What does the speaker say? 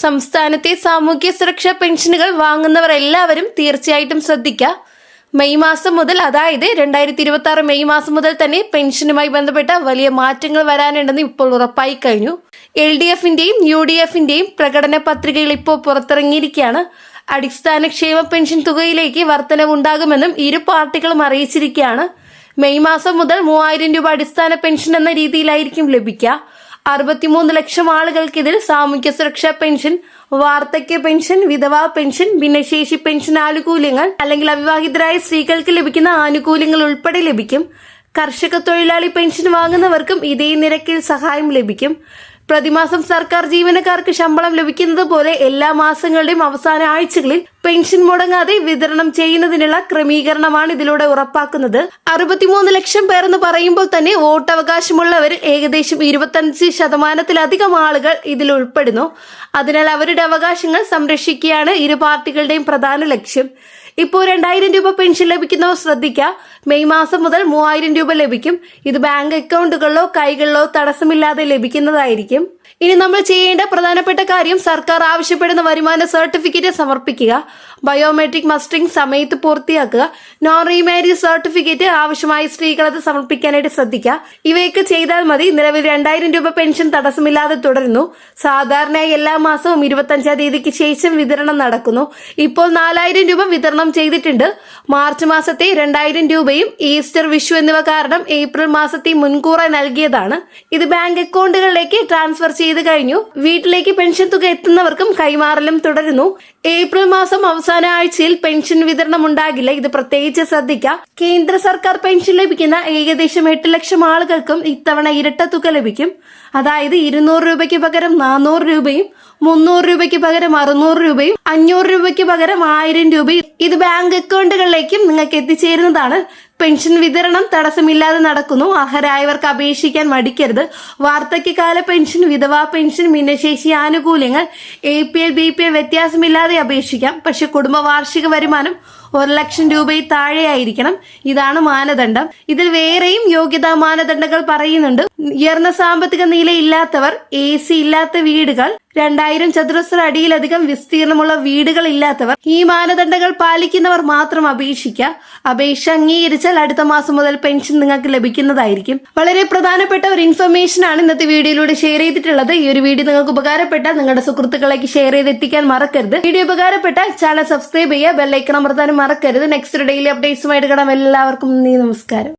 സംസ്ഥാനത്തെ സാമൂഹ്യ സുരക്ഷാ പെൻഷനുകൾ വാങ്ങുന്നവർ എല്ലാവരും തീർച്ചയായിട്ടും ശ്രദ്ധിക്കുക. മെയ് മാസം മുതൽ, അതായത് 2026 മെയ് മാസം മുതൽ തന്നെ പെൻഷനുമായി ബന്ധപ്പെട്ട വലിയ മാറ്റങ്ങൾ വരാനുണ്ടെന്ന് ഇപ്പോൾ ഉറപ്പായി കഴിഞ്ഞു. LDFന്റെയും UDFന്റെയും പ്രകടന പത്രികകൾ ഇപ്പോൾ പുറത്തിറങ്ങിയിരിക്കുകയാണ്. അടിസ്ഥാന ക്ഷേമ പെൻഷൻ തുകയിലേക്ക് വർധനവുണ്ടാകുമെന്നും ഇരു പാർട്ടികളും അറിയിച്ചിരിക്കുകയാണ്. മെയ് മാസം മുതൽ 3000 രൂപ അടിസ്ഥാന പെൻഷൻ എന്ന രീതിയിലായിരിക്കും ലഭിക്കുക. 63 ലക്ഷം ആളുകൾക്ക് ഇതിൽ സാമൂഹ്യ സുരക്ഷാ പെൻഷൻ, വാർദ്ധക്യ പെൻഷൻ, വിധവാ പെൻഷൻ, ഭിന്നശേഷി പെൻഷൻ ആനുകൂല്യങ്ങൾ, അല്ലെങ്കിൽ അവിവാഹിതരായ സ്ത്രീകൾക്ക് ലഭിക്കുന്ന ആനുകൂല്യങ്ങൾ ഉൾപ്പെടെ ലഭിക്കും. കർഷക തൊഴിലാളി പെൻഷൻ വാങ്ങുന്നവർക്കും ഇതേ നിരക്കിൽ സഹായം ലഭിക്കും. പ്രതിമാസം സർക്കാർ ജീവനക്കാർക്ക് ശമ്പളം ലഭിക്കുന്നത് പോലെ എല്ലാ മാസങ്ങളുടെയും അവസാന ആഴ്ചകളിൽ പെൻഷൻ മുടങ്ങാതെ വിതരണം ചെയ്യുന്നതിനുള്ള ക്രമീകരണമാണ് ഇതിലൂടെ ഉറപ്പാക്കുന്നത്. 63 ലക്ഷം പേർ എന്ന് പറയുമ്പോൾ തന്നെ വോട്ടവകാശമുള്ളവർ ഏകദേശം 25% ആളുകൾ ഇതിൽ ഉൾപ്പെടുന്നു. അതിനാൽ അവരുടെ അവകാശങ്ങൾ സംരക്ഷിക്കുകയാണ് ഇരു പാർട്ടികളുടെയും പ്രധാന ലക്ഷ്യം. ഇപ്പോൾ 2000 രൂപ പെൻഷൻ ലഭിക്കുന്നവർ ശ്രദ്ധിക്കുക. മെയ് മാസം മുതൽ 3000 രൂപ ലഭിക്കും. ഇത് ബാങ്ക് അക്കൗണ്ടുകളിലോ കൈകളിലോ തടസ്സമില്ലാതെ ലഭിക്കുന്നതായിരിക്കും. ഇനി നമ്മൾ ചെയ്യേണ്ട പ്രധാനപ്പെട്ട കാര്യം സർക്കാർ ആവശ്യപ്പെടുന്ന വരുമാന സർട്ടിഫിക്കറ്റ് സമർപ്പിക്കുക. ബയോമെട്രിക് മസ്റ്ററിംഗ് സമയത്ത് പൂർത്തിയാക്കുക. നോൺ റീമാരേജ് സർട്ടിഫിക്കറ്റ് ആവശ്യമായ സ്ത്രീകൾ അത് സമർപ്പിക്കാനായിട്ട് ശ്രദ്ധിക്കുക. ഇവയൊക്കെ ചെയ്താൽ മതി. നിലവിൽ 2000 രൂപ പെൻഷൻ തടസ്സമില്ലാതെ തുടരുന്നു. സാധാരണയായി എല്ലാ മാസവും 25-ാം തീയതിക്ക് ശേഷം വിതരണം നടക്കുന്നു. ഇപ്പോൾ 4000 രൂപ വിതരണം ചെയ്തിട്ടുണ്ട്. മാർച്ച് മാസത്തെ 2000 രൂപയും ഈസ്റ്റർ, വിഷു എന്നിവ കാരണം ഏപ്രിൽ മാസത്തെ മുൻകൂറായി നൽകിയതാണ്. ഇത് ബാങ്ക് അക്കൗണ്ടുകളിലേക്ക് ട്രാൻസ്ഫർ ചെയ്ത് കഴിഞ്ഞു. വീട്ടിലേക്ക് പെൻഷൻ തുക എത്തുന്നവർക്കും കൈമാറലും തുടരുന്നു. ഏപ്രിൽ മാസം അവസാന ആഴ്ചയിൽ പെൻഷൻ വിതരണം ഉണ്ടാകില്ല. ഇത് പ്രത്യേകിച്ച് ശ്രദ്ധിക്കുക. കേന്ദ്ര സർക്കാർ പെൻഷൻ ലഭിക്കുന്ന ഏകദേശം 8 ലക്ഷം ആളുകൾക്കും ഇത്തവണ ഇരട്ട തുക ലഭിക്കും. അതായത് 200 രൂപയ്ക്ക് പകരം 400 രൂപയും, 300 രൂപയ്ക്ക് പകരം 600 രൂപയും, 500 രൂപയ്ക്ക് പകരം 1000 രൂപയും ഇത് ബാങ്ക് അക്കൗണ്ടുകളിലേക്കും നിങ്ങൾക്ക് എത്തിച്ചേരുന്നതാണ്. പെൻഷൻ വിതരണം തടസ്സമില്ലാതെ നടക്കുന്നു. അർഹരായവർക്ക് അപേക്ഷിക്കാൻ മടിക്കരുത്. വാർദ്ധക്യകാല പെൻഷൻ, വിധവാ പെൻഷൻ, ഭിന്നശേഷി ആനുകൂല്യങ്ങൾ, APL BPL വ്യത്യാസമില്ലാതെ അപേക്ഷിക്കാം. പക്ഷെ കുടുംബ വാർഷിക വരുമാനം 1 ലക്ഷം രൂപയിൽ താഴെയായിരിക്കണം. ഇതാണ് മാനദണ്ഡം. ഇതിൽ വേറെയും യോഗ്യതാ മാനദണ്ഡങ്ങൾ പറയുന്നുണ്ട്. ഉയർന്ന സാമ്പത്തിക നിലയില്ലാത്തവർ, AC ഇല്ലാത്ത വീടുകൾ, 2000 ചതുരശ്ര അടിയിലധികം വിസ്തീർണമുള്ള വീടുകൾ ഇല്ലാത്തവർ, ഈ മാനദണ്ഡങ്ങൾ പാലിക്കുന്നവർ മാത്രം അപേക്ഷിക്കുക. അപേക്ഷ അംഗീകരിച്ചാൽ അടുത്ത മാസം മുതൽ പെൻഷൻ നിങ്ങൾക്ക് ലഭിക്കുന്നതായിരിക്കും. വളരെ പ്രധാനപ്പെട്ട ഒരു ഇൻഫർമേഷൻ ആണ് ഇന്നത്തെ വീഡിയോയിലൂടെ ഷെയർ ചെയ്തിട്ടുള്ളത്. ഈ ഒരു വീഡിയോ നിങ്ങൾക്ക് ഉപകാരപ്പെട്ടാൽ നിങ്ങളുടെ സുഹൃത്തുക്കളേക്ക് ഷെയർ ചെയ്ത് എത്തിക്കാൻ മറക്കരുത്. വീഡിയോ ഉപകാരപ്പെട്ടാൽ ചാനൽ സബ്സ്ക്രൈബ് ചെയ്യുക, ബെല്ലൈക്കൺ അമർത്താനും മറക്കരുത്. നെക്സ്റ്റ് ഡെയിലി അപ്ഡേറ്റ്സുമായിട്ട് കാണാം. എല്ലാവർക്കും നന്ദി, നമസ്കാരം.